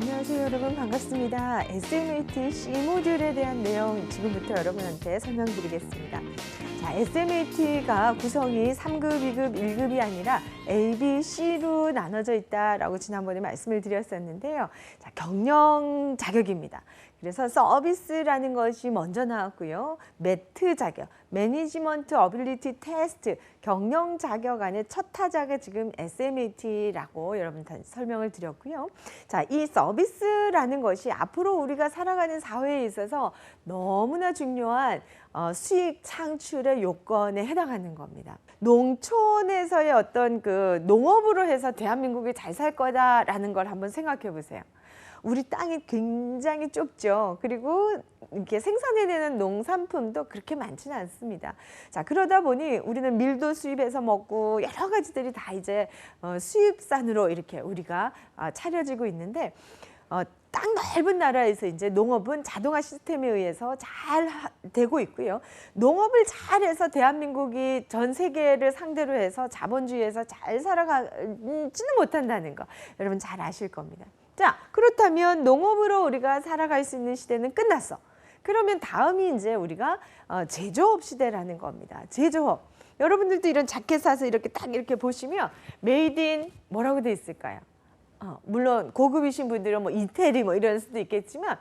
안녕하세요 여러분, 반갑습니다. SMAT C 모듈에 대한 내용 지금부터 여러분한테 설명드리겠습니다. 자, SMAT가 구성이 3급, 2급, 1급이 아니라 A, B, C로 나눠져 있다라고 지난번에 말씀을 드렸었는데요. 자, 경영 자격입니다. 그래서 서비스라는 것이 먼저 나왔고요. 매트 자격, 매니지먼트 어빌리티 테스트, 경영 자격 안에 첫 타자가 지금 SMAT라고 여러분한테 설명을 드렸고요. 자, 이 서비스라는 것이 앞으로 우리가 살아가는 사회에 있어서 너무나 중요한 수익 창출의 요건에 해당하는 겁니다. 농촌에서의 어떤 그 농업으로 해서 대한민국이 잘 살 거다라는 걸 한번 생각해 보세요. 우리 땅이 굉장히 좁죠. 그리고 이렇게 생산해내는 농산품도 그렇게 많지는 않습니다. 자, 그러다 보니 우리는 밀도 수입해서 먹고 여러 가지들이 다 이제 수입산으로 이렇게 우리가 차려지고 있는데 땅 넓은 나라에서 이제 농업은 자동화 시스템에 의해서 잘 되고 있고요. 농업을 잘해서 대한민국이 전 세계를 상대로 해서 자본주의에서 잘 살아가지는 못한다는 거 여러분 잘 아실 겁니다. 자, 그렇다면 농업으로 우리가 살아갈 수 있는 시대는 끝났어. 그러면 다음이 이제 우리가 제조업 시대라는 겁니다. 제조업. 여러분들도 이런 자켓 사서 이렇게 딱 이렇게 보시면 메이드 인 뭐라고 돼 있을까요? 물론 고급이신 분들은 뭐 이태리 뭐 이럴 수도 있겠지만,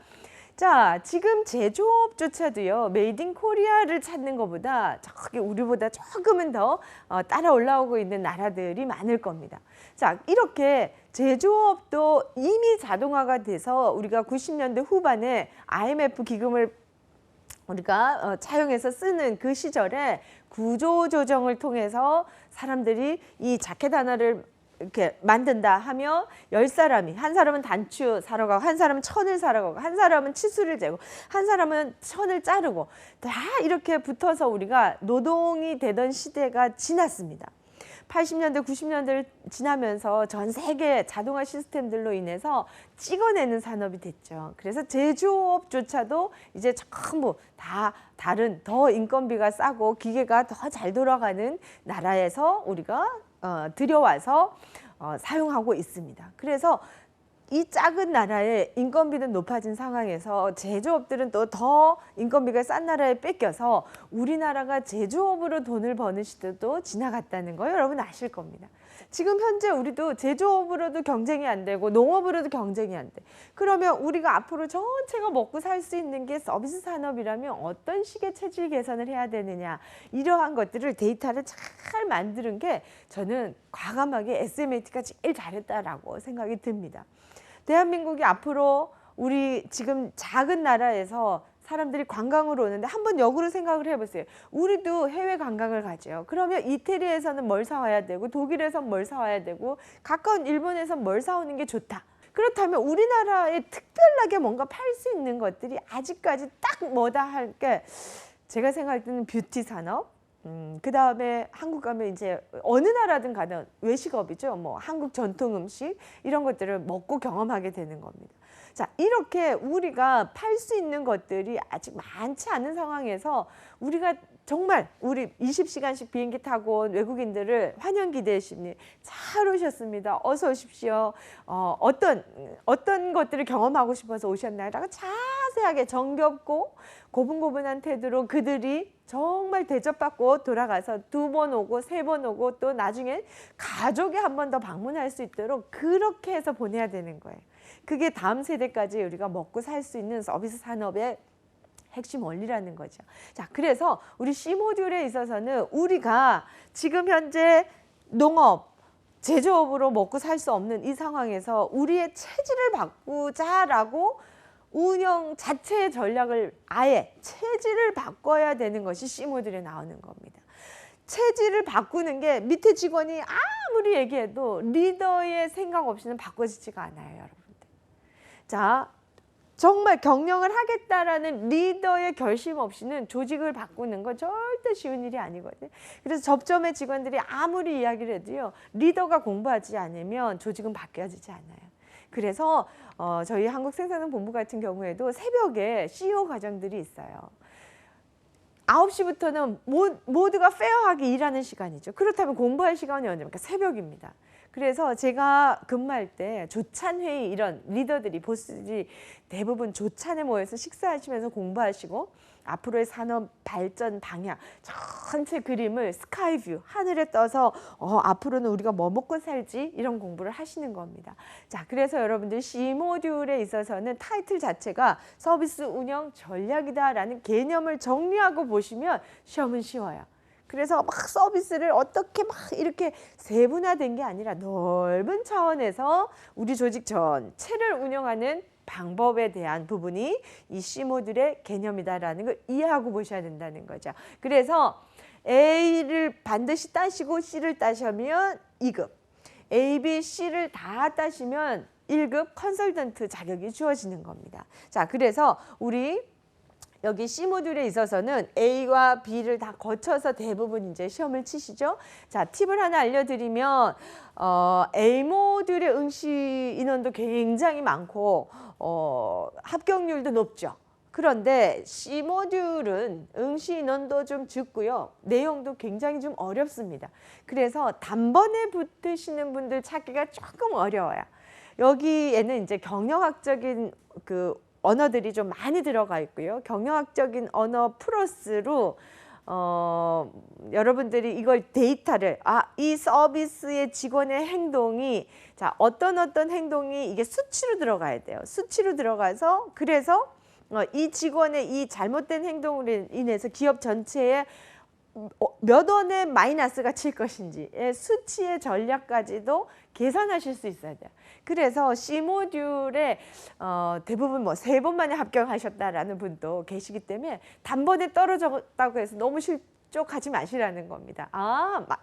자, 지금 제조업조차도요, 메이드 인 코리아를 찾는 것보다 저기 우리보다 조금은 더 따라 올라오고 있는 나라들이 많을 겁니다. 자, 이렇게 제조업도 이미 자동화가 돼서 우리가 90년대 후반에 IMF 기금을 우리가 차용해서 쓰는 그 시절에 구조조정을 통해서 사람들이 이 자켓 하나를 이렇게 만든다 하면 10사람이, 한 사람은 단추 사러 가고, 한 사람은 천을 사러 가고, 한 사람은 치수를 재고, 한 사람은 천을 자르고, 다 이렇게 붙어서 우리가 노동이 되던 시대가 지났습니다. 80년대, 90년대를 지나면서 전 세계 자동화 시스템들로 인해서 찍어내는 산업이 됐죠. 그래서 제조업조차도 이제 전부 다 다른 더 인건비가 싸고 기계가 더 잘 돌아가는 나라에서 우리가 들여와서 사용하고 있습니다. 그래서 이 작은 나라의 인건비는 높아진 상황에서 제조업들은 또 더 인건비가 싼 나라에 뺏겨서 우리나라가 제조업으로 돈을 버는 시대도 지나갔다는 거 여러분 아실 겁니다. 지금 현재 우리도 제조업으로도 경쟁이 안 되고 농업으로도 경쟁이 안 돼. 그러면 우리가 앞으로 전체가 먹고 살 수 있는 게 서비스 산업이라면 어떤 식의 체질 개선을 해야 되느냐, 이러한 것들을 데이터를 잘 만드는 게 저는 과감하게 SMAT가 제일 잘했다라고 생각이 듭니다. 대한민국이 앞으로 우리 지금 작은 나라에서 사람들이 관광으로 오는데 한번 역으로 생각을 해보세요. 우리도 해외 관광을 가죠. 그러면 이태리에서는 뭘 사와야 되고, 독일에서는 뭘 사와야 되고, 가까운 일본에서는 뭘 사오는 게 좋다. 그렇다면 우리나라에 특별하게 뭔가 팔 수 있는 것들이 아직까지 딱 뭐다 할 게, 제가 생각할 때는 뷰티 산업, 그 다음에 한국 가면 이제 어느 나라든 가든 외식업이죠. 뭐 한국 전통 음식 이런 것들을 먹고 경험하게 되는 겁니다. 자, 이렇게 우리가 팔 수 있는 것들이 아직 많지 않은 상황에서 우리가 정말 우리 20시간씩 비행기 타고 온 외국인들을 환영 기대의 심리, 잘 오셨습니다. 어서 오십시오. 어떤 것들을 경험하고 싶어서 오셨나요? 라고 자세하게 정겹고 고분고분한 태도로 그들이 정말 대접받고 돌아가서 2번 오고 3번 오고 또 나중에 가족이 한 번 더 방문할 수 있도록 그렇게 해서 보내야 되는 거예요. 그게 다음 세대까지 우리가 먹고 살 수 있는 서비스 산업의 핵심 원리라는 거죠. 자, 그래서 우리 C 모듈에 있어서는 우리가 지금 현재 농업, 제조업으로 먹고 살 수 없는 이 상황에서 우리의 체질을 바꾸자라고 운영 자체의 전략을 아예 체질을 바꿔야 되는 것이 C 모듈에 나오는 겁니다. 체질을 바꾸는 게 밑에 직원이 아무리 얘기해도 리더의 생각 없이는 바꿔지지가 않아요, 여러분들. 자, 정말 경영을 하겠다라는 리더의 결심 없이는 조직을 바꾸는 건 절대 쉬운 일이 아니거든요. 그래서 접점의 직원들이 아무리 이야기를 해도요, 리더가 공부하지 않으면 조직은 바뀌어지지 않아요. 그래서 저희 한국생산본부 같은 경우에도 새벽에 CEO 과정들이 있어요. 9시부터는 모두가 페어하게 일하는 시간이죠. 그렇다면 공부할 시간이 언제입니까? 새벽입니다. 그래서 제가 근무할 때 조찬회의 이런 리더들이 보스들이 대부분 조찬에 모여서 식사하시면서 공부하시고 앞으로의 산업 발전 방향 전체 그림을 스카이뷰 하늘에 떠서 앞으로는 우리가 뭐 먹고 살지 이런 공부를 하시는 겁니다. 자, 그래서 여러분들 C 모듈에 있어서는 타이틀 자체가 서비스 운영 전략이다라는 개념을 정리하고 보시면 시험은 쉬워요. 그래서 막 서비스를 어떻게 막 이렇게 세분화된 게 아니라 넓은 차원에서 우리 조직 전체를 운영하는 방법에 대한 부분이 이 C 모듈의 개념이다라는 걸 이해하고 보셔야 된다는 거죠. 그래서 A를 반드시 따시고 C를 따시면 2급, A, B, C를 다 따시면 1급 컨설턴트 자격이 주어지는 겁니다. 자, 그래서 우리 여기 C 모듈에 있어서는 A와 B를 다 거쳐서 대부분 이제 시험을 치시죠. 자, 팁을 하나 알려드리면 A 모듈의 응시 인원도 굉장히 많고 합격률도 높죠. 그런데 C 모듈은 응시 인원도 좀 적고요. 내용도 굉장히 좀 어렵습니다. 그래서 단번에 붙으시는 분들 찾기가 조금 어려워요. 여기에는 이제 경영학적인 언어들이 좀 많이 들어가 있고요. 경영학적인 언어 플러스로 여러분들이 이걸 데이터를 이 서비스의 직원의 행동이 어떤 행동이 이게 수치로 들어가야 돼요. 수치로 들어가서 그래서 이 직원의 이 잘못된 행동으로 인해서 기업 전체에 몇 원의 마이너스가 칠 것인지의 수치의 전략까지도 계산하실 수 있어야 돼요. 그래서 C 모듈에 대부분 3번 만에 합격하셨다라는 분도 계시기 때문에 단번에 떨어졌다고 해서 너무 실족하지 마시라는 겁니다.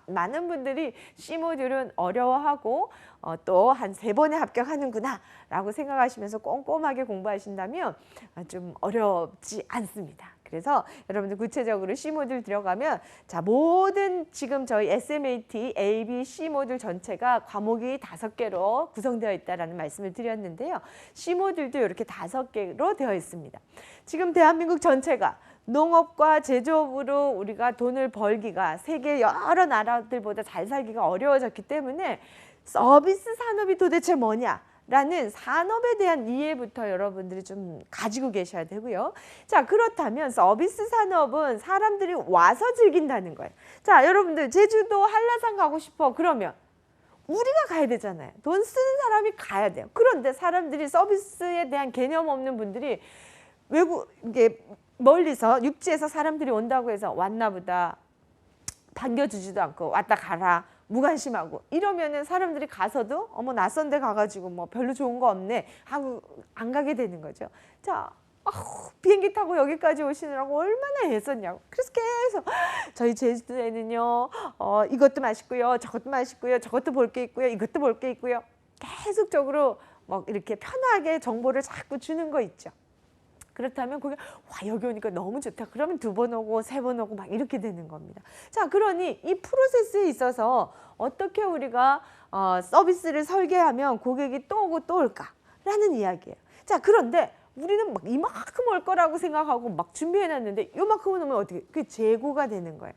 많은 분들이 C 모듈은 어려워하고 또 한 3번에 합격하는구나 라고 생각하시면서 꼼꼼하게 공부하신다면 좀 어렵지 않습니다. 그래서 여러분들 구체적으로 C 모듈 들어가면 모든 지금 저희 SMAT, A, B, C 모듈 전체가 과목이 5개로 구성되어 있다라는 말씀을 드렸는데요. C 모듈도 이렇게 5개로 되어 있습니다. 지금 대한민국 전체가 농업과 제조업으로 우리가 돈을 벌기가 세계 여러 나라들보다 잘 살기가 어려워졌기 때문에 서비스 산업이 도대체 뭐냐? 라는 산업에 대한 이해부터 여러분들이 좀 가지고 계셔야 되고요. 자, 그렇다면 서비스 산업은 사람들이 와서 즐긴다는 거예요. 자, 여러분들 제주도 한라산 가고 싶어. 그러면 우리가 가야 되잖아요. 돈 쓰는 사람이 가야 돼요. 그런데 사람들이 서비스에 대한 개념 없는 분들이 이게 멀리서 육지에서 사람들이 온다고 해서 왔나 보다 반겨주지도 않고 왔다 가라. 무관심하고 이러면은 사람들이 가서도 낯선 데 가가지고 별로 좋은 거 없네 하고 안 가게 되는 거죠. 자, 비행기 타고 여기까지 오시느라고 얼마나 애썼냐고. 그래서 계속 저희 제주도에는요 이것도 맛있고요, 저것도 맛있고요, 저것도 볼 게 있고요, 이것도 볼 게 있고요. 계속적으로 이렇게 편하게 정보를 자꾸 주는 거 있죠. 그렇다면 거기 여기 오니까 너무 좋다. 그러면 2번 오고 3번 오고 막 이렇게 되는 겁니다. 자, 그러니 이 프로세스에 있어서 어떻게 우리가 서비스를 설계하면 고객이 또 오고 또 올까라는 이야기예요. 자, 그런데 우리는 이만큼 올 거라고 생각하고 막 준비해놨는데 이만큼은 오면 어떻게? 그게 재고가 되는 거예요.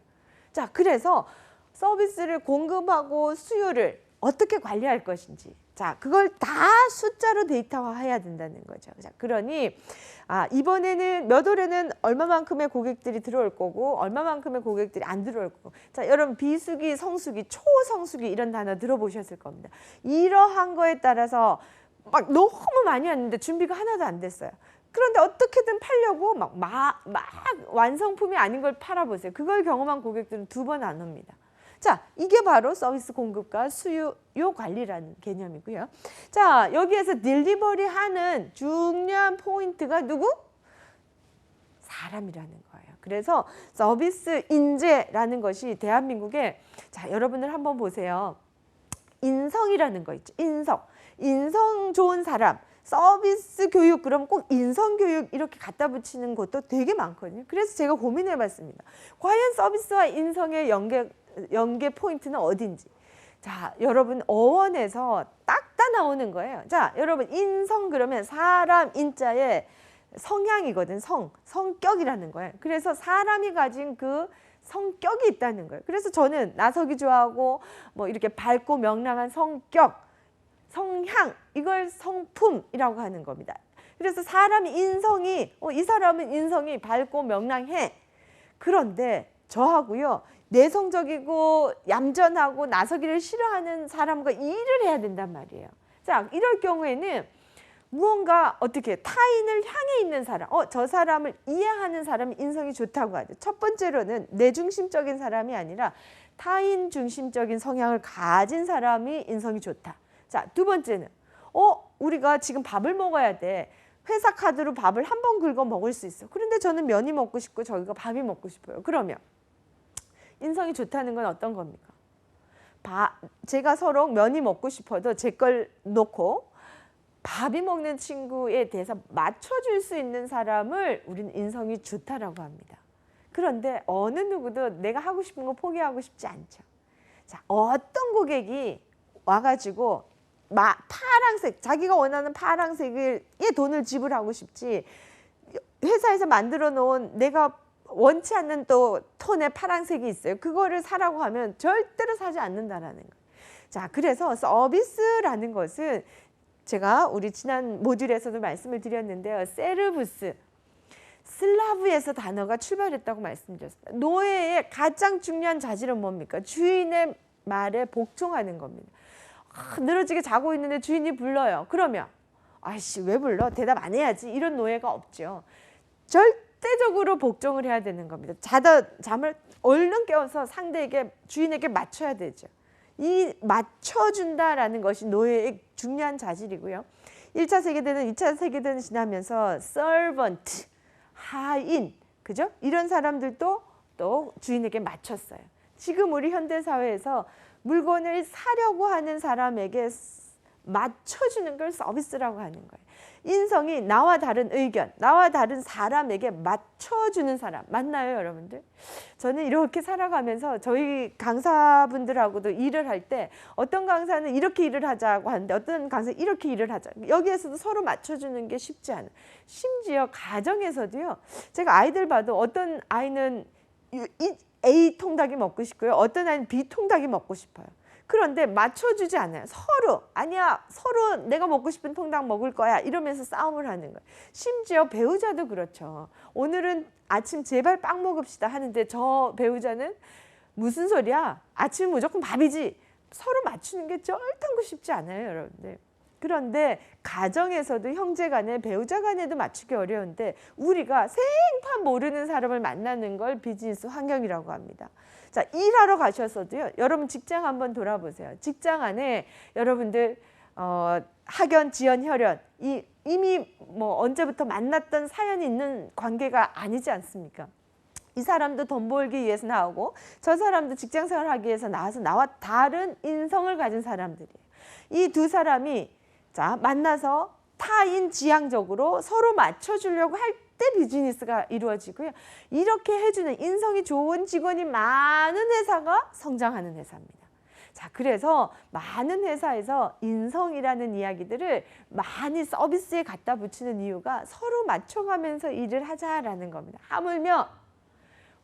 자, 그래서 서비스를 공급하고 수요를 어떻게 관리할 것인지. 자, 그걸 다 숫자로 데이터화해야 된다는 거죠. 자, 그러니 이번에는 몇 월에는 얼마만큼의 고객들이 들어올 거고 얼마만큼의 고객들이 안 들어올 거고. 자, 여러분 비수기, 성수기, 초성수기 이런 단어 들어보셨을 겁니다. 이러한 거에 따라서 너무 많이 왔는데 준비가 하나도 안 됐어요. 그런데 어떻게든 팔려고 막 완성품이 아닌 걸 팔아보세요. 그걸 경험한 고객들은 2번 안 옵니다. 자, 이게 바로 서비스 공급과 수요 관리라는 개념이고요. 자, 여기에서 딜리버리 하는 중요한 포인트가 누구? 사람이라는 거예요. 그래서 서비스 인재라는 것이 대한민국에 여러분들 한번 보세요. 인성이라는 거 있죠. 인성 좋은 사람. 서비스 교육 그럼 꼭 인성 교육 이렇게 갖다 붙이는 것도 되게 많거든요. 그래서 제가 고민해 봤습니다. 과연 서비스와 인성의 연계 포인트는 어딘지. 자, 여러분 어원에서 딱 나오는 거예요. 자, 여러분 인성 그러면 사람 인자의 성향이거든. 성격이라는 거예요. 그래서 사람이 가진 그 성격이 있다는 거예요. 그래서 저는 나서기 좋아하고 뭐 이렇게 밝고 명랑한 성격, 성향, 이걸 성품이라고 하는 겁니다. 그래서 사람이 인성이 이 사람은 인성이 밝고 명랑해. 그런데 저하고요, 내성적이고 얌전하고 나서기를 싫어하는 사람과 일을 해야 된단 말이에요. 자, 이럴 경우에는 무언가 어떻게 타인을 향해 있는 사람, 저 사람을 이해하는 사람이 인성이 좋다고 하죠. 첫 번째로는 내 중심적인 사람이 아니라 타인 중심적인 성향을 가진 사람이 인성이 좋다. 자, 두 번째는 우리가 지금 밥을 먹어야 돼. 회사 카드로 밥을 한 번 긁어 먹을 수 있어. 그런데 저는 면이 먹고 싶고 저기가 밥이 먹고 싶어요. 그러면 인성이 좋다는 건 어떤 겁니까? 제가 서로 면이 먹고 싶어도 제 걸 놓고 밥이 먹는 친구에 대해서 맞춰줄 수 있는 사람을 우리는 인성이 좋다라고 합니다. 그런데 어느 누구도 내가 하고 싶은 거 포기하고 싶지 않죠. 자, 어떤 고객이 와가지고 파랑색, 자기가 원하는 파랑색에 돈을 지불하고 싶지, 회사에서 만들어 놓은 내가 원치 않는 또 톤의 파란색이 있어요. 그거를 사라고 하면 절대로 사지 않는다라는 거예요. 자, 그래서 서비스라는 것은 제가 우리 지난 모듈에서도 말씀을 드렸는데요. 세르부스, 슬라브에서 단어가 출발했다고 말씀드렸습니다. 노예의 가장 중요한 자질은 뭡니까? 주인의 말에 복종하는 겁니다. 늘어지게 자고 있는데 주인이 불러요. 그러면 아이씨 왜 불러? 대답 안 해야지. 이런 노예가 없죠. 절대적으로 복종을 해야 되는 겁니다. 잠을 얼른 깨워서 상대에게, 주인에게 맞춰야 되죠. 이 맞춰준다라는 것이 노예의 중요한 자질이고요. 1차 세계대전, 2차 세계대전 지나면서 서번트, 하인, 그죠? 이런 사람들도 또 주인에게 맞췄어요. 지금 우리 현대사회에서 물건을 사려고 하는 사람에게 맞춰주는 걸 서비스라고 하는 거예요. 인성이 나와 다른 의견, 나와 다른 사람에게 맞춰주는 사람 맞나요, 여러분들? 저는 이렇게 살아가면서 저희 강사분들하고도 일을 할 때 어떤 강사는 이렇게 일을 하자고 하는데 어떤 강사는 이렇게 일을 하자. 여기에서도 서로 맞춰주는 게 쉽지 않아요. 심지어 가정에서도요. 제가 아이들 봐도 어떤 아이는 A 통닭이 먹고 싶고요. 어떤 아이는 B 통닭이 먹고 싶어요. 그런데 맞춰주지 않아요. 서로 아니야, 서로 내가 먹고 싶은 통닭 먹을 거야 이러면서 싸움을 하는 거예요. 심지어 배우자도 그렇죠. 오늘은 아침 제발 빵 먹읍시다 하는데 저 배우자는 무슨 소리야, 아침 무조건 밥이지. 서로 맞추는 게 쩔단거 쉽지 않아요, 여러분들. 그런데 가정에서도 형제 간에, 배우자 간에도 맞추기 어려운데 우리가 생판 모르는 사람을 만나는 걸 비즈니스 환경이라고 합니다. 자, 일하러 가셔서도요. 여러분 직장 한번 돌아보세요. 직장 안에 여러분들 학연, 지연, 혈연 이미 뭐 언제부터 만났던 사연이 있는 관계가 아니지 않습니까? 이 사람도 돈 벌기 위해서 나오고 저 사람도 직장 생활하기 위해서 나와서 나와 다른 인성을 가진 사람들이에요. 이 두 사람이 자 만나서 타인 지향적으로 서로 맞춰주려고 할 때 비즈니스가 이루어지고요. 이렇게 해주는 인성이 좋은 직원이 많은 회사가 성장하는 회사입니다. 자, 그래서 많은 회사에서 인성이라는 이야기들을 많이 서비스에 갖다 붙이는 이유가 서로 맞춰가면서 일을 하자라는 겁니다. 하물며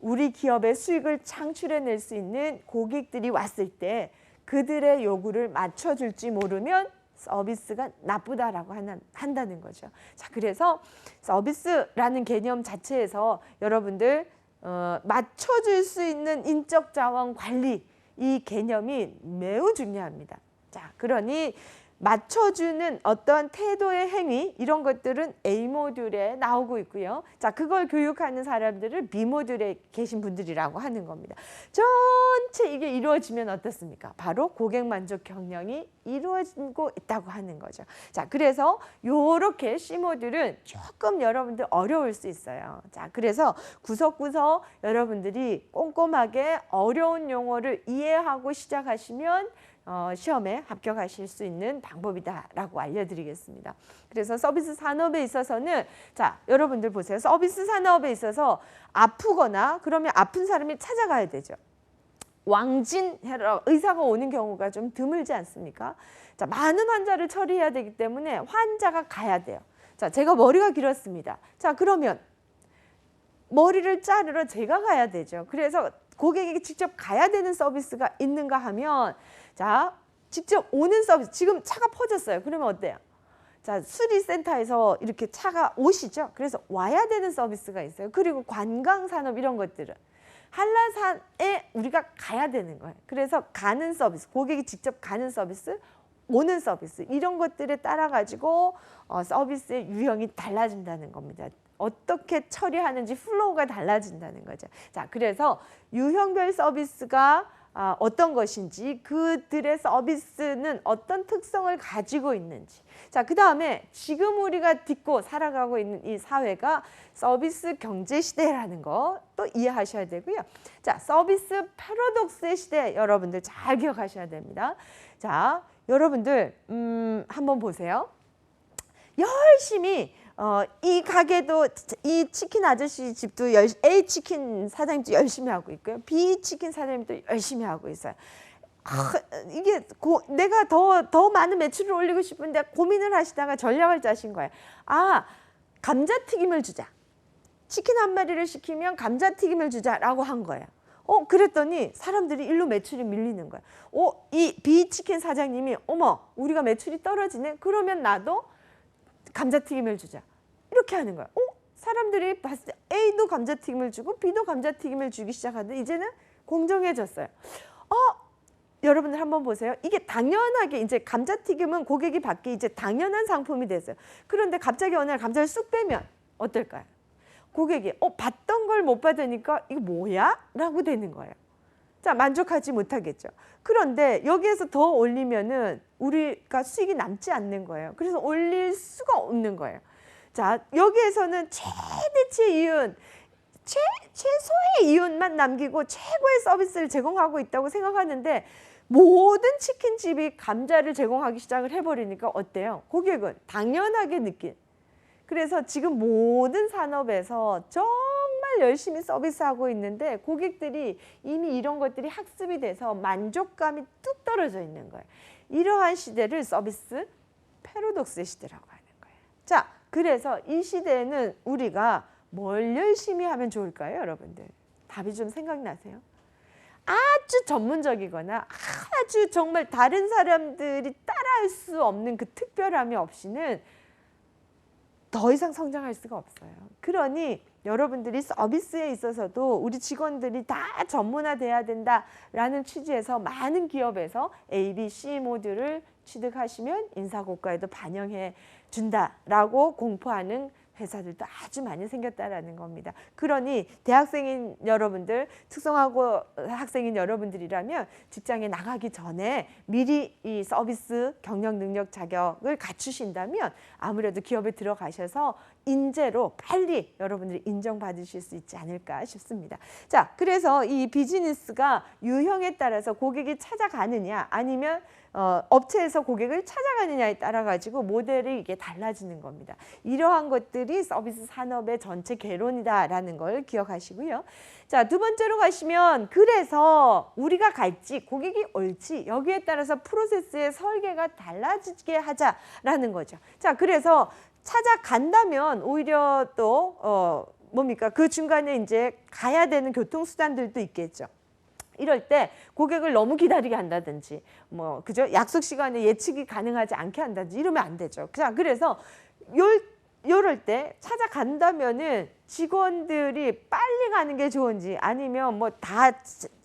우리 기업의 수익을 창출해낼 수 있는 고객들이 왔을 때 그들의 요구를 맞춰줄지 모르면 서비스가 나쁘다라고 한다는 거죠. 자, 그래서 서비스라는 개념 자체에서 여러분들 맞춰줄 수 있는 인적 자원 관리 이 개념이 매우 중요합니다. 자, 그러니 맞춰주는 어떤 태도의 행위 이런 것들은 A 모듈에 나오고 있고요. 자, 그걸 교육하는 사람들을 B 모듈에 계신 분들이라고 하는 겁니다. 전체 이게 이루어지면 어떻습니까? 바로 고객 만족 경영이 이루어지고 있다고 하는 거죠. 자, 그래서 요렇게 C 모듈은 조금 여러분들 어려울 수 있어요. 자, 그래서 구석구석 여러분들이 꼼꼼하게 어려운 용어를 이해하고 시작하시면 시험에 합격하실 수 있는 방법이다라고 알려드리겠습니다. 그래서 서비스 산업에 있어서는 자, 여러분들 보세요. 서비스 산업에 있어서 아프거나 그러면 아픈 사람이 찾아가야 되죠. 왕진 의사가 오는 경우가 좀 드물지 않습니까? 자, 많은 환자를 처리해야 되기 때문에 환자가 가야 돼요. 자, 제가 머리가 길었습니다. 자, 그러면 머리를 자르러 제가 가야 되죠. 그래서 고객에게 직접 가야 되는 서비스가 있는가 하면 자, 직접 오는 서비스. 지금 차가 퍼졌어요. 그러면 어때요? 자, 수리센터에서 이렇게 차가 오시죠. 그래서 와야 되는 서비스가 있어요. 그리고 관광산업 이런 것들은 한라산에 우리가 가야 되는 거예요. 그래서 가는 서비스, 고객이 직접 가는 서비스, 오는 서비스 이런 것들에 따라 가지고 서비스의 유형이 달라진다는 겁니다. 어떻게 처리하는지 플로우가 달라진다는 거죠. 자, 그래서 유형별 서비스가 어떤 것인지 그들의 서비스는 어떤 특성을 가지고 있는지 자, 그 다음에 지금 우리가 딛고 살아가고 있는 이 사회가 서비스 경제 시대라는 거 또 이해하셔야 되고요. 자, 서비스 패러독스의 시대 여러분들 잘 기억하셔야 됩니다. 자, 여러분들 한번 보세요. 열심히 이 가게도 이 치킨 아저씨 집도 A 치킨 사장님도 열심히 하고 있고요. B 치킨 사장님도 열심히 하고 있어요. 이게 내가 더 많은 매출을 올리고 싶은데 고민을 하시다가 전략을 짜신 거예요. 감자튀김을 주자. 치킨 한 마리를 시키면 감자튀김을 주자라고 한 거예요. 그랬더니 사람들이 일로 매출이 밀리는 거예요. 이 B 치킨 사장님이 어머 우리가 매출이 떨어지네. 그러면 나도 감자튀김을 주자. 이렇게 하는 거예요. 사람들이 봤을 때 A도 감자튀김을 주고 B도 감자튀김을 주기 시작하는데 이제는 공정해졌어요. 여러분들 한번 보세요. 이게 당연하게 이제 감자튀김은 고객이 받기 이제 당연한 상품이 됐어요. 그런데 갑자기 어느 날 감자를 쑥 빼면 어떨까요? 고객이 받던 걸 못 받으니까 이거 뭐야? 라고 되는 거예요. 자, 만족하지 못하겠죠. 그런데 여기에서 더 올리면은 우리가 수익이 남지 않는 거예요. 그래서 올릴 수가 없는 거예요. 자, 여기에서는 최대치 이윤, 최소의 이윤만 남기고 최고의 서비스를 제공하고 있다고 생각하는데 모든 치킨집이 감자를 제공하기 시작을 해버리니까 어때요? 고객은 당연하게 느낀. 그래서 지금 모든 산업에서 정말 열심히 서비스하고 있는데 고객들이 이미 이런 것들이 학습이 돼서 만족감이 뚝 떨어져 있는 거예요. 이러한 시대를 서비스 패러독스의 시대라고 하는 거예요. 자, 그래서 이 시대에는 우리가 뭘 열심히 하면 좋을까요, 여러분들? 답이 좀 생각나세요? 아주 전문적이거나 아주 정말 다른 사람들이 따라할 수 없는 그 특별함이 없이는 더 이상 성장할 수가 없어요. 그러니 여러분들이 서비스에 있어서도 우리 직원들이 다 전문화돼야 된다라는 취지에서 많은 기업에서 A, B, C 모듈을 취득하시면 인사고과에도 반영해 준다라고 공포하는 회사들도 아주 많이 생겼다라는 겁니다. 그러니 대학생인 여러분들, 특성화고 학생인 여러분들이라면 직장에 나가기 전에 미리 이 서비스 경영 능력 자격을 갖추신다면 아무래도 기업에 들어가셔서 인재로 빨리 여러분들이 인정받으실 수 있지 않을까 싶습니다. 자, 그래서 이 비즈니스가 유형에 따라서 고객이 찾아가느냐 아니면 업체에서 고객을 찾아가느냐에 따라 가지고 모델이 이게 달라지는 겁니다. 이러한 것들이 서비스 산업의 전체 개론이다라는 걸 기억하시고요. 자, 두 번째로 가시면 그래서 우리가 갈지 고객이 올지 여기에 따라서 프로세스의 설계가 달라지게 하자라는 거죠. 자, 그래서 찾아간다면 오히려 또 뭡니까? 그 중간에 이제 가야 되는 교통수단들도 있겠죠. 이럴 때 고객을 너무 기다리게 한다든지 그죠? 약속 시간에 예측이 가능하지 않게 한다든지 이러면 안 되죠. 자, 그래서 이럴 때 찾아간다면은 직원들이 빨리 가는 게 좋은지 아니면 다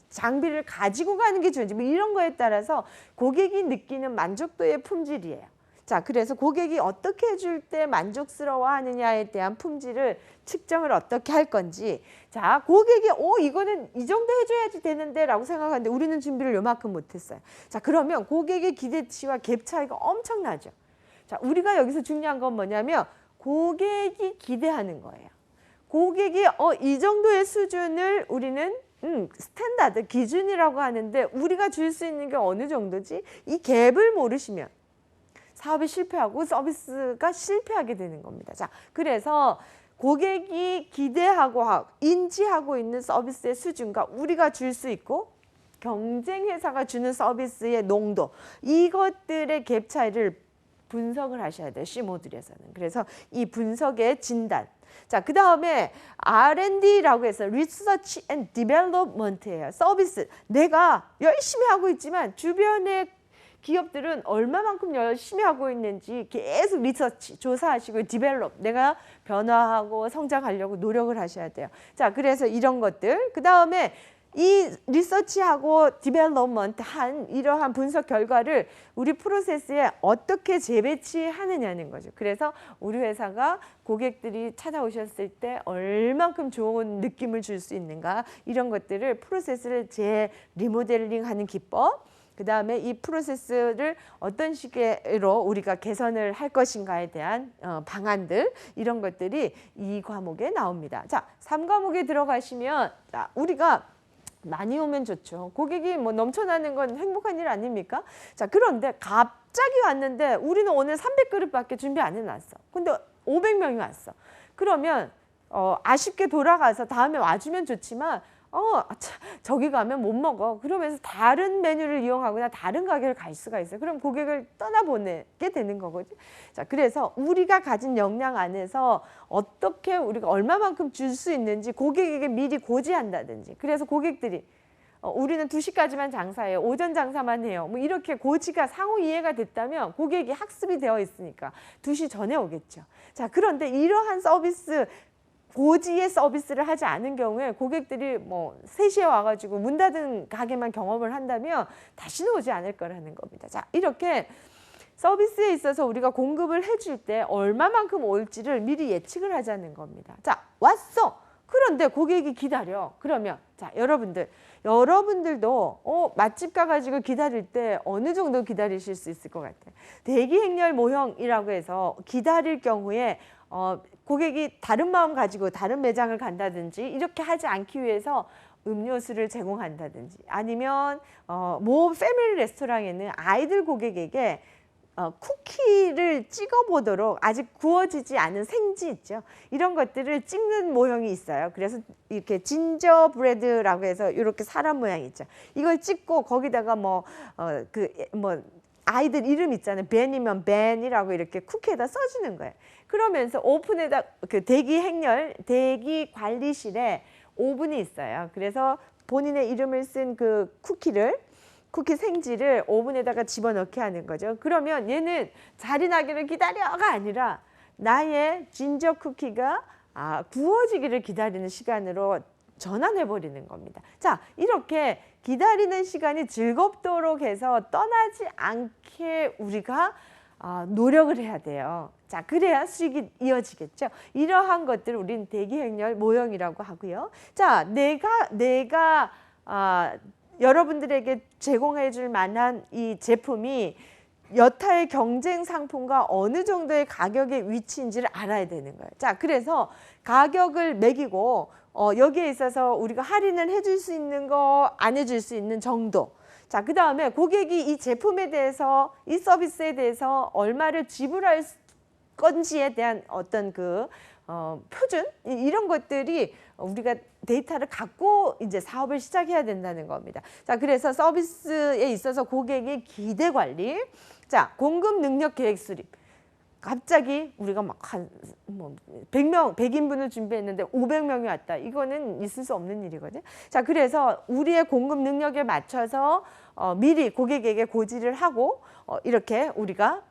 장비를 가지고 가는 게 좋은지 이런 거에 따라서 고객이 느끼는 만족도의 품질이에요. 자, 그래서 고객이 어떻게 해줄 때 만족스러워하느냐에 대한 품질을 측정을 어떻게 할 건지. 자, 고객이 이거는 이 정도 해줘야지 되는데 라고 생각하는데 우리는 준비를 요만큼 못했어요. 자, 그러면 고객의 기대치와 갭 차이가 엄청나죠. 자, 우리가 여기서 중요한 건 뭐냐면 고객이 기대하는 거예요. 고객이 이 정도의 수준을 우리는 스탠다드 기준이라고 하는데 우리가 줄 수 있는 게 어느 정도지? 이 갭을 모르시면 사업이 실패하고 서비스가 실패하게 되는 겁니다. 자, 그래서 고객이 기대하고 인지하고 있는 서비스의 수준과 우리가 줄 수 있고 경쟁 회사가 주는 서비스의 농도 이것들의 갭 차이를 분석을 하셔야 돼요. C 모듈에서는. 그래서 이 분석의 진단. 자, 그 다음에 R&D라고 해서 Research and Development예요. 서비스. 내가 열심히 하고 있지만 주변의 기업들은 얼마만큼 열심히 하고 있는지 계속 리서치, 조사하시고 디벨롭, 내가 변화하고 성장하려고 노력을 하셔야 돼요. 자, 그래서 이런 것들. 그 다음에 이 리서치하고 디벨롭먼트 한 이러한 분석 결과를 우리 프로세스에 어떻게 재배치하느냐는 거죠. 그래서 우리 회사가 고객들이 찾아오셨을 때 얼만큼 좋은 느낌을 줄 수 있는가, 이런 것들을 프로세스를 리모델링하는 기법, 그 다음에 이 프로세스를 어떤 식으로 우리가 개선을 할 것인가에 대한 방안들, 이런 것들이 이 과목에 나옵니다. 자, 3과목에 들어가시면, 자, 우리가 많이 오면 좋죠. 고객이 뭐 넘쳐나는 건 행복한 일 아닙니까? 자, 그런데 갑자기 왔는데 우리는 오늘 300그릇밖에 준비 안 해놨어. 근데 500명이 왔어. 그러면 아쉽게 돌아가서 다음에 와주면 좋지만 저기 가면 못 먹어. 그러면서 다른 메뉴를 이용하거나 다른 가게를 갈 수가 있어요. 그럼 고객을 떠나보내게 되는 거거든요. 자, 그래서 우리가 가진 역량 안에서 어떻게 우리가 얼마만큼 줄 수 있는지 고객에게 미리 고지한다든지. 그래서 고객들이 우리는 2시까지만 장사해요. 오전 장사만 해요. 뭐 이렇게 고지가 상호 이해가 됐다면 고객이 학습이 되어 있으니까 2시 전에 오겠죠. 자, 그런데 이러한 서비스, 고지의 서비스를 하지 않은 경우에 고객들이 뭐 3시에 와가지고 문 닫은 가게만 경험을 한다면 다시는 오지 않을 거라는 겁니다. 자, 이렇게 서비스에 있어서 우리가 공급을 해줄 때 얼마만큼 올지를 미리 예측을 하자는 겁니다. 자, 왔어. 그런데 고객이 기다려. 그러면 자, 여러분들도 맛집 가가지고 기다릴 때 어느 정도 기다리실 수 있을 것 같아요. 대기 행렬 모형이라고 해서 기다릴 경우에 고객이 다른 마음 가지고 다른 매장을 간다든지 이렇게 하지 않기 위해서 음료수를 제공한다든지, 아니면 모 패밀리 레스토랑에는 아이들 고객에게 쿠키를 찍어보도록, 아직 구워지지 않은 생지 있죠. 이런 것들을 찍는 모형이 있어요. 그래서 이렇게 진저브레드라고 해서 이렇게 사람 모양 있죠. 이걸 찍고 거기다가 아이들 이름 있잖아요. 벤이면 벤이라고 이렇게 쿠키에다 써주는 거예요. 그러면서 오븐에다 대기 관리실에 오븐이 있어요. 그래서 본인의 이름을 쓴 그 쿠키 생지를 오븐에다가 집어넣게 하는 거죠. 그러면 얘는 자리 나기를 기다려가 아니라 나의 진저 쿠키가 구워지기를 기다리는 시간으로 전환해 버리는 겁니다. 자, 이렇게 기다리는 시간이 즐겁도록 해서 떠나지 않게 우리가 노력을 해야 돼요. 자, 그래야 수익이 이어지겠죠. 이러한 것들을 우리는 대기 행렬 모형이라고 하고요. 자, 내가 여러분들에게 제공해 줄 만한 이 제품이 여타의 경쟁 상품과 어느 정도의 가격의 위치인지를 알아야 되는 거예요. 자, 그래서 가격을 매기고 여기에 있어서 우리가 할인을 해줄 수 있는 거, 안 해줄 수 있는 정도. 자, 그 다음에 고객이 이 제품에 대해서, 이 서비스에 대해서 얼마를 지불할 건지에 대한 어떤 표준, 이런 것들이 우리가 데이터를 갖고 이제 사업을 시작해야 된다는 겁니다. 자, 그래서 서비스에 있어서 고객의 기대 관리, 자, 공급 능력 계획 수립. 갑자기 우리가 막 100인분을 준비했는데 500명이 왔다. 이거는 있을 수 없는 일이거든요. 자, 그래서 우리의 공급 능력에 맞춰서 미리 고객에게 고지를 하고 이렇게 우리가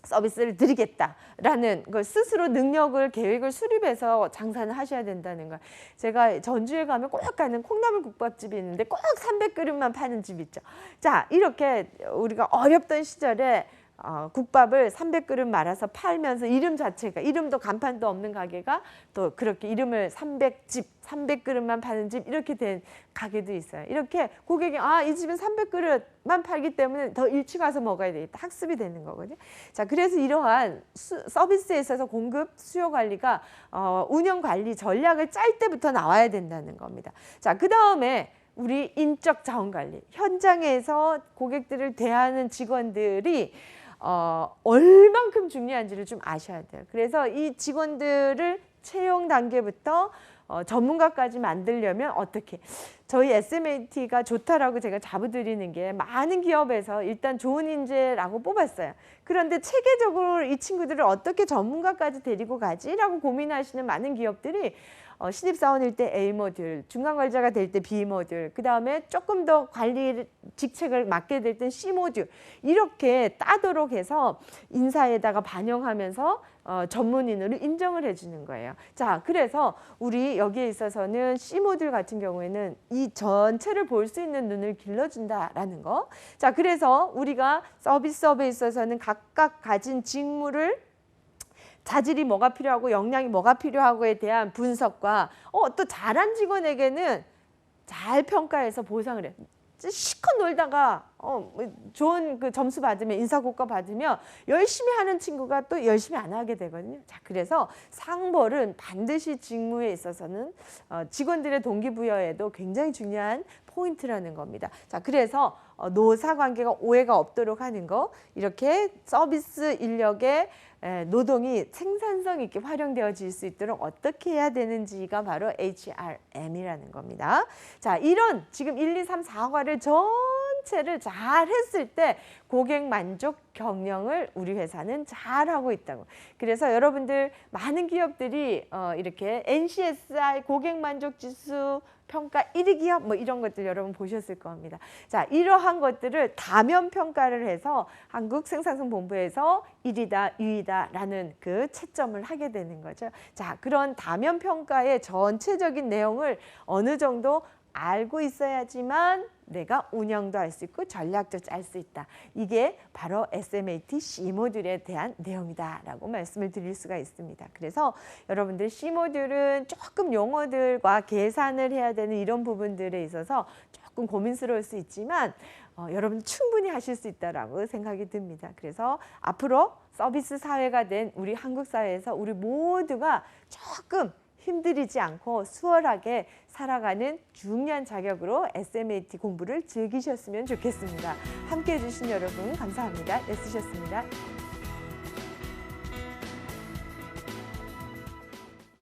서비스를 드리겠다라는 걸 스스로 능력을, 계획을 수립해서 장사는 하셔야 된다는 거. 제가 전주에 가면 꼭 가는 콩나물 국밥집이 있는데 꼭 300그릇만 파는 집 있죠. 자, 이렇게 우리가 어렵던 시절에 국밥을 300그릇 말아서 팔면서 이름 자체가, 이름도 간판도 없는 가게가 또 그렇게 이름을 300그릇만 파는 집, 이렇게 된 가게도 있어요. 이렇게 고객이 이 집은 300그릇만 팔기 때문에 더 일찍 와서 먹어야 되겠다, 학습이 되는 거거든요. 자, 그래서 이러한 서비스에 있어서 공급 수요 관리가 운영 관리 전략을 짤 때부터 나와야 된다는 겁니다. 자, 그 다음에 우리 인적 자원 관리, 현장에서 고객들을 대하는 직원들이 얼만큼 중요한지를 좀 아셔야 돼요. 그래서 이 직원들을 채용 단계부터 전문가까지 만들려면 어떻게? 저희 SMAT가 좋다라고 제가 자부드리는 게 많은 기업에서 일단 좋은 인재라고 뽑았어요. 그런데 체계적으로 이 친구들을 어떻게 전문가까지 데리고 가지라고 고민하시는 많은 기업들이 신입사원일 때 A 모듈, 중간관리자가 될 때 B 모듈, 그 다음에 조금 더 관리 직책을 맡게 될 땐 C 모듈 이렇게 따도록 해서 인사에다가 반영하면서 전문인으로 인정을 해주는 거예요. 자, 그래서 우리 여기에 있어서는 C 모듈 같은 경우에는 이 전체를 볼 수 있는 눈을 길러준다라는 거. 자, 그래서 우리가 서비스업에 있어서는 각각 가진 직무를 자질이 뭐가 필요하고 역량이 뭐가 필요하고에 대한 분석과 또 잘한 직원에게는 잘 평가해서 보상을 해. 실컷 놀다가 좋은 그 점수 받으면 인사고과 받으면 열심히 하는 친구가 또 열심히 안 하게 되거든요. 자, 그래서 상벌은 반드시 직무에 있어서는 직원들의 동기부여에도 굉장히 중요한 포인트라는 겁니다. 자, 그래서 노사관계가 오해가 없도록 하는 거, 이렇게 서비스 인력의 노동이 생산성 있게 활용되어질 수 있도록 어떻게 해야 되는지가 바로 HRM이라는 겁니다. 자, 이런 지금 1, 2, 3, 4과를 전체를 잘 했을 때 고객 만족 경영을 우리 회사는 잘하고 있다고. 그래서 여러분들 많은 기업들이 이렇게 NCSI 고객 만족 지수 평가 1위 기업 뭐 이런 것들 여러분 보셨을 겁니다. 자, 이러한 것들을 다면 평가를 해서 한국생산성본부에서 1위다, 2위다라는 그 채점을 하게 되는 거죠. 자, 그런 다면 평가의 전체적인 내용을 어느 정도 알고 있어야지만 내가 운영도 할 수 있고 전략도 짤 수 있다. 이게 바로 SMAT C 모듈에 대한 내용이다라고 말씀을 드릴 수가 있습니다. 그래서 여러분들 C 모듈은 조금 용어들과 계산을 해야 되는 이런 부분들에 있어서 조금 고민스러울 수 있지만 여러분 충분히 하실 수 있다라고 생각이 듭니다. 그래서 앞으로 서비스 사회가 된 우리 한국 사회에서 우리 모두가 조금 힘들이지 않고 수월하게 살아가는 중요한 자격으로 SMAT 공부를 즐기셨으면 좋겠습니다. 함께해 주신 여러분 감사합니다. 애쓰셨습니다.